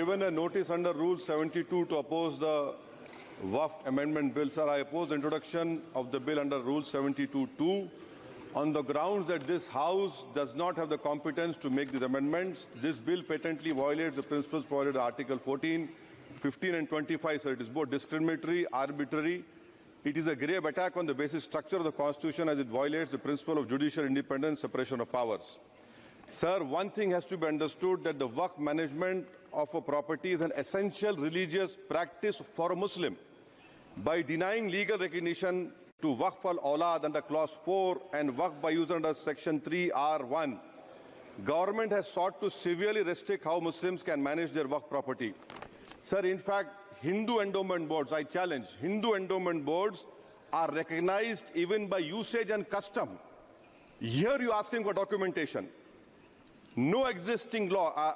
given a notice under Rule 72 to oppose the Waqf Amendment Bill. Sir, I oppose the introduction of the bill under Rule 72(2) on the grounds that this House does not have the competence to make these amendments. This bill patently violates the principles provided in Article 14, 15 and 25. Sir, it is both discriminatory, arbitrary. It is a grave attack on the basic structure of the Constitution as it violates the principle of judicial independence, separation of powers. Sir, one thing has to be understood, that the Waqf management of a property is an essential religious practice for a Muslim. By denying legal recognition to Waqf al-Awlad under Clause 4 and Waqf by user under Section 3(r)(1), government has sought to severely restrict how Muslims can manage their Waqf property. Sir, in fact, Hindu endowment boards, I challenge, Hindu endowment boards are recognized even by usage and custom. Here you are asking for documentation. No existing law,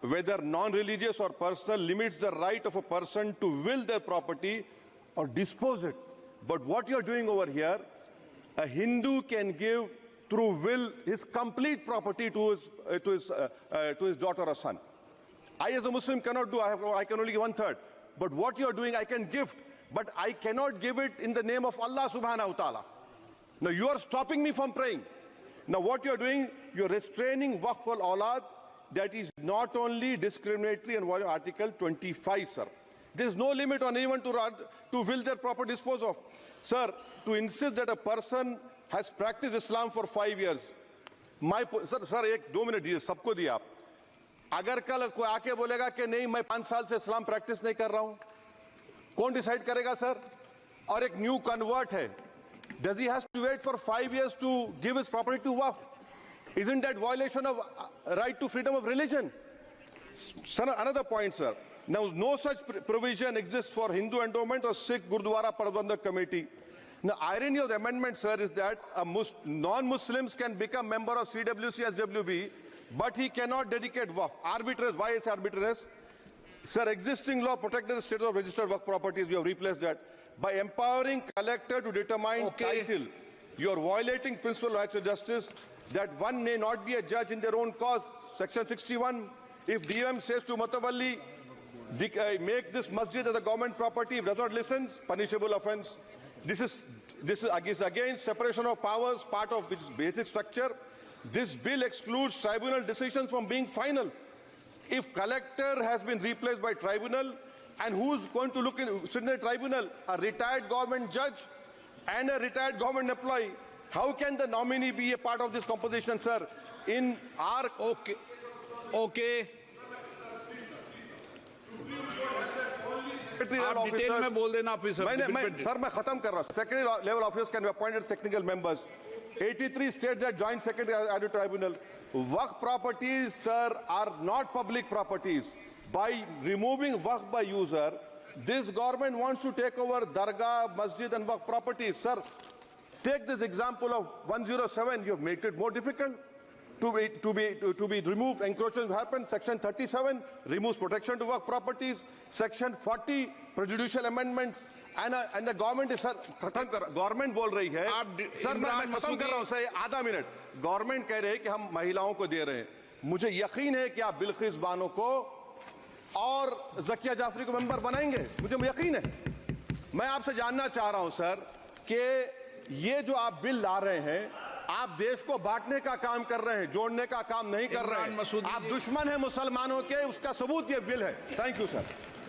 whether non-religious or personal, limits the right of a person to will their property or dispose it. But what you are doing over here, a Hindu can give through will his complete property to his daughter or son. I as a Muslim cannot do, I can only give 1/3. But what you are doing, I can gift, but I cannot give it in the name of Allah subhanahu wa ta'ala. Now you are stopping me from praying. Now what you are doing, you are restraining Waqf al-Awlad. That is not only discriminatory and violating Article 25, sir. There is no limit on anyone to will their property dispose of. Sir, to insist that a person has practiced Islam for 5 years, sir, एक 2 minute दिए, सबको दिया आप. अगर कल कोई आके बोलेगा कि नहीं मैं 5 साल से इस्लाम प्रैक्टिस नहीं कर रहा हूं, कौन डिसाइड करेगा सर? और एक न्यू कन्वर्ट है, does he has to wait for 5 years to give his property to Waqf? Isn't that violation of right to freedom of religion? Sir, another point, sir. Now, no such provision exists for Hindu endowment or Sikh Gurdwara Prabandhak Committee. Now, irony of the amendment, sir, is that non-Muslims can become member of CWC, SWB, but he cannot dedicate Waqf. Arbitrage, why is arbitrage? Sir, existing law protected the status of registered Waqf properties. You have replaced that. By empowering collector to determine title, you are violating principle of rights of justice, that one may not be a judge in their own cause. Section 61, if DOM says to Mutawalli, make this masjid as a government property, if does not listen, punishable offence. This is against separation of powers, part of which is basic structure. This bill excludes tribunal decisions from being final. If collector has been replaced by tribunal, and who's going to sit in the tribunal? A retired government judge and a retired government employee. How can the nominee be a part of this composition, sir? In our... Okay. आप detail में बोल देना officer. Sir मैं खत्म कर रहा हूं. Secretary level officers can be appointed technical members. 83 states that joint secretary added tribunal. Waqf properties, sir, are not public properties. By removing Waqf by user, this government wants to take over Dargah, Masjid and Waqf properties. Sir, take this example of 107. You have made it more difficult to be removed. Encroachment happen. Section 37 removes protection to Waqf properties. Section 40 prejudicial amendments. And the government is, sir, government बोल रही है. Sir मैं खत्म कर रहा हूं sir, आधा minute. Government कह रहे हैं कि हम महिलाओं को दे रहे हैं. मुझे यकीन है कि आप बिल्किस बानो को और ज़किया जाफरी को मेंबर बनाएंगे. मुझे यकीन है. मैं आपसे जानना चाह रहा हूं सर कि ये जो आप बिल ला रहे हैं, आप देश को बांटने का काम कर रहे हैं, जोड़ने का काम नहीं कर रहे हैं. आप दुश्मन हैं मुसलमानों के, उसका सबूत ये बिल है. Thank you sir.